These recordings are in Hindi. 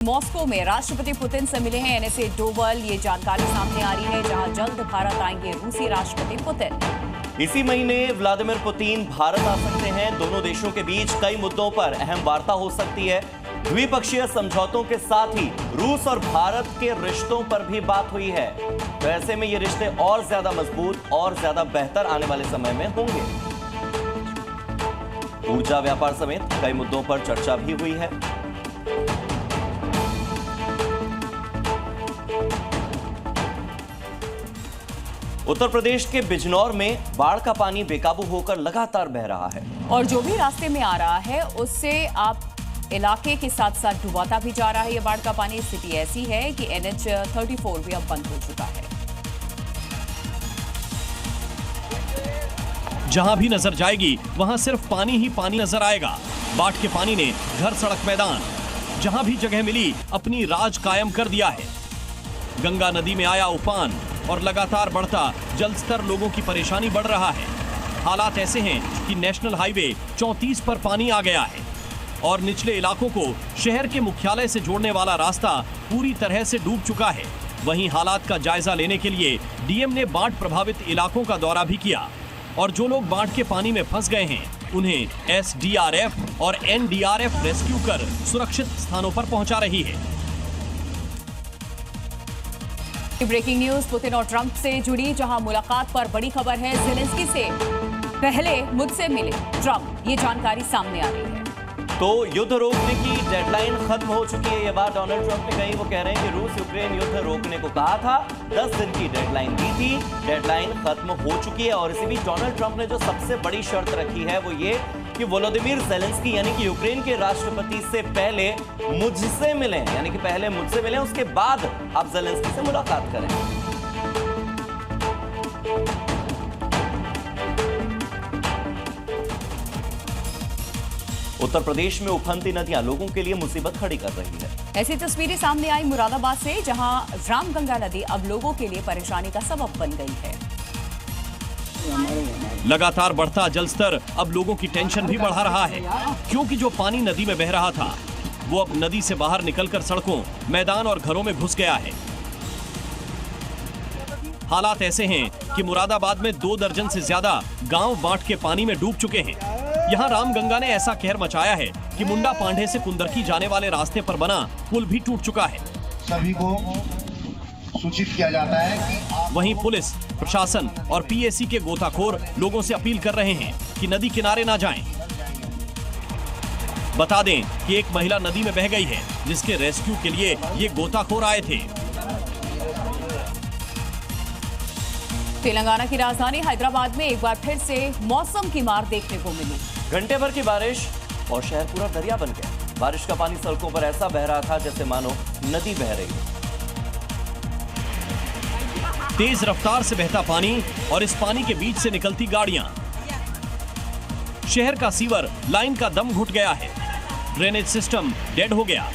मॉस्को में राष्ट्रपति पुतिन से मिले हैं एनएसए डोवल। ये जानकारी सामने आ रही है, जहां जल्द भारत आएंगे रूसी राष्ट्रपति पुतिन। इसी महीने व्लादिमीर पुतिन भारत आ सकते हैं। दोनों देशों के बीच कई मुद्दों पर अहम वार्ता हो सकती है। द्विपक्षीय समझौतों के साथ ही रूस और भारत के रिश्तों पर भी बात हुई है। तो ऐसे में ये रिश्ते और ज्यादा मजबूत और ज्यादा बेहतर आने वाले समय में होंगे। ऊर्जा व्यापार समेत कई मुद्दों पर चर्चा भी हुई है। उत्तर प्रदेश के बिजनौर में बाढ़ का पानी बेकाबू होकर लगातार बह रहा है और जो भी रास्ते में आ रहा है उससे आप इलाके के साथ साथ डुबाता भी जा रहा है। ये बाढ़ का पानी, स्थिति ऐसी है कि NH 34 भी अब बंद हो चुका है। जहां भी नजर जाएगी वहां सिर्फ पानी ही पानी नजर आएगा। बाढ़ के पानी ने घर सड़क मैदान जहां भी जगह मिली अपनी राज कायम कर दिया है। गंगा नदी में आया उफान और लगातार बढ़ता जल स्तर लोगों की परेशानी बढ़ रहा है। हालात ऐसे हैं कि नेशनल हाईवे 34 पर पानी आ गया है और निचले इलाकों को शहर के मुख्यालय से जोड़ने वाला रास्ता पूरी तरह से डूब चुका है। वहीं हालात का जायजा लेने के लिए डीएम ने बाढ़ प्रभावित इलाकों का दौरा भी किया और जो लोग बाढ़ के पानी में फंस गए हैं उन्हें SDRF और NDRF रेस्क्यू कर सुरक्षित स्थानों पर पहुंचा रही है। ब्रेकिंग न्यूज पुतिन और ट्रंप से जुड़ी, जहां मुलाकात पर बड़ी खबर है। ज़ेलेंस्की से पहले मुझसे मिले ट्रंप, ये जानकारी सामने आ रही है। तो युद्ध रोकने की डेडलाइन खत्म हो चुकी है। ये बात डोनाल्ड ट्रंप ने कही। वो कह रहे हैं कि रूस यूक्रेन युद्ध रोकने को कहा था, 10 दिन की डेडलाइन दी थी, डेडलाइन खत्म हो चुकी है। और इसी बीच डोनाल्ड ट्रंप ने जो सबसे बड़ी शर्त रखी है वो ये कि वोलोदिमीर ज़ेलेंस्की यानी कि यूक्रेन के राष्ट्रपति से पहले मुझसे मिलें, यानी कि पहले मुझसे मिलें, उसके बाद आप ज़ेलेंस्की से मुलाकात करें। उत्तर प्रदेश में उफनती नदियां लोगों के लिए मुसीबत खड़ी कर रही है। ऐसी तस्वीरें सामने आई मुरादाबाद से, जहां रामगंगा नदी अब लोगों के लिए परेशानी का सबब बन गई है। लगातार बढ़ता जल स्तर अब लोगों की टेंशन भी बढ़ा रहा है, क्योंकि जो पानी नदी में बह रहा था वो अब नदी से बाहर निकलकर सड़कों, मैदान और घरों में घुस गया है। हालात ऐसे हैं कि मुरादाबाद में 2 दर्जन से ज्यादा गांव बाढ़ के पानी में डूब चुके हैं। यहाँ रामगंगा ने ऐसा कहर मचाया है कि मुंडा पांडे से कुंदरकी जाने वाले रास्ते पर बना पुल भी टूट चुका है। सभी को सूचित किया जाता है कि वहीं पुलिस, प्रशासन और PAC के गोताखोर लोगों से अपील कर रहे हैं कि नदी किनारे ना जाएं। बता दें कि एक महिला नदी में बह गई है, जिसके रेस्क्यू के लिए ये गोताखोर आए थे। तेलंगाना की राजधानी हैदराबाद में एक बार फिर से मौसम की मार देखने को मिली। घंटे भर की बारिश और शहर पूरा दरिया बन गया। बारिश का पानी सड़कों पर ऐसा बह रहा था जैसे मानो नदी बह रही हो। तेज रफ्तार से बहता पानी और इस पानी के बीच से निकलती गाड़ियां। शहर का सीवर लाइन का दम घुट गया है। ड्रेनेज सिस्टम डेड हो गया।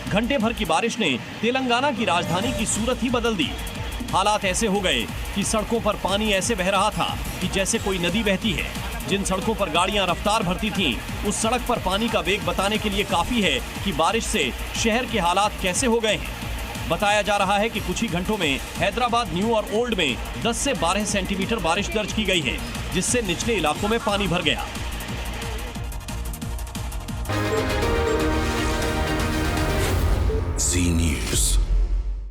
घंटे भर की बारिश ने तेलंगाना की राजधानी की सूरत ही बदल दी। हालात ऐसे हो गए कि सड़कों पर पानी ऐसे बह रहा था कि जैसे कोई नदी बहती है। जिन सड़कों पर गाड़ियां रफ्तार भरती थीं, उस सड़क पर पानी का वेग बताने के लिए काफी है कि बारिश से शहर के हालात कैसे हो गए हैं। बताया जा रहा है कि कुछ ही घंटों में हैदराबाद न्यू और ओल्ड में 10 से 12 सेंटीमीटर बारिश दर्ज की गई है, जिससे निचले इलाकों में पानी भर गया। Zee News.